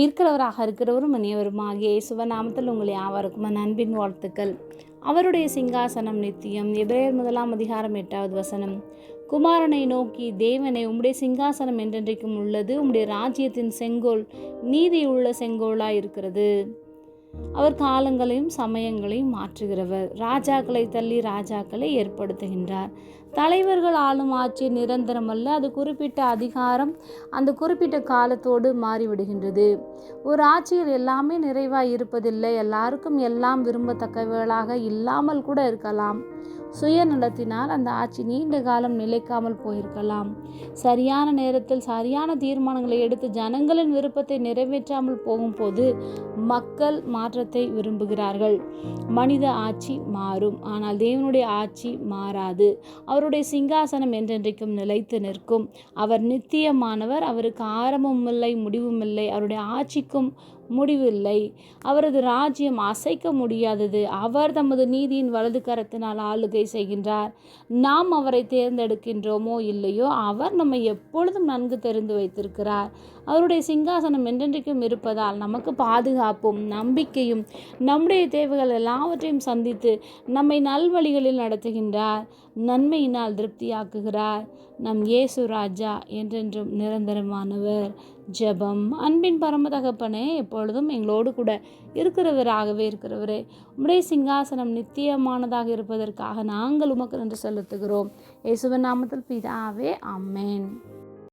இருக்கிறவரும் இனியவருமாகிய இயேசுவின் நாமத்தில் உங்கள் யாவருக்கும் என் அன்பின் வாழ்த்துக்கள். அவருடைய சிங்காசனம் நித்தியம். எபிரேயர் 1:8 குமாரனை நோக்கி, தேவனே, உம்முடைய சிங்காசனம் என்றென்றைக்கும் உள்ளது. உம்முடைய ராஜ்யத்தின் செங்கோல் நீதியுள்ள செங்கோலாய் இருக்கிறது. அவர் காலங்களையும் சமயங்களையும் மாற்றுகிறவர். ராஜாக்களை தள்ளி ராஜாக்களை ஏற்படுத்துகின்றார். தலைவர்கள் ஆளும் ஆட்சி நிரந்தரமல்ல. அது குறிப்பிட்ட அதிகாரம் அந்த குறிப்பிட்ட காலத்தோடு மாறிவிடுகின்றது. ஒரு ஆட்சியில் எல்லாமே நிறைவாய் இருப்பதில்லை. எல்லாருக்கும் எல்லாம் விரும்பத்தக்கவர்களாக இல்லாமல் கூட இருக்கலாம். சுயநலத்தினால் அந்த ஆட்சி நீண்ட காலம் நிலைக்காமல் போயிருக்கலாம். சரியான நேரத்தில் சரியான தீர்மானங்களை எடுத்து ஜனங்களின் விருப்பத்தை நிறைவேற்றாமல் போகும்போது மக்கள் மாற்றத்தை விரும்புகிறார்கள். மனித ஆட்சி மாறும், ஆனால் தேவனுடைய ஆட்சி மாறாது. அவருடைய சிங்காசனம் என்றென்றைக்கும் நிலைத்து நிற்கும். அவர் நித்தியமானவர். அவருக்கு ஆரம்பமும் இல்லை, முடிவும் இல்லை. அவருடைய ஆட்சிக்கும் முடிவில்லை. அவரது ராஜ்யம் அசைக்க முடியாதது. அவர் தமது நீதியின் வலது கரத்தினால் ஆளுகை செய்கின்றார். நாம் அவரை தேர்ந்தெடுக்கின்றோமோ இல்லையோ, அவர் நம்மை எப்பொழுதும் நன்கு தெரிந்து வைத்திருக்கிறார். அவருடைய சிங்காசனம் என்றென்றைக்கும் இருப்பதால் நமக்கு பாதுகாப்பும் நம்பிக்கையும், நம்முடைய தேவைகள் எல்லாவற்றையும் சந்தித்து நம்மை நல்வழிகளில் நடத்துகின்றார். நன்மையினால் திருப்தியாக்குகிறார். நம் இயேசு ராஜா என்றென்றும் நிரந்தரமானவர். ஜெபம். அன்பின் பரம தகப்பனே, எப்பொழுதும் எங்களோடு கூட இருக்கிறவரே, உம்முடைய சிங்காசனம் நித்தியமானதாக இருப்பதற்காக நாங்கள் உமக்கு நன்றி செலுத்துகிறோம். இயேசுவின் நாமத்தில் பிதாவே, ஆமென்.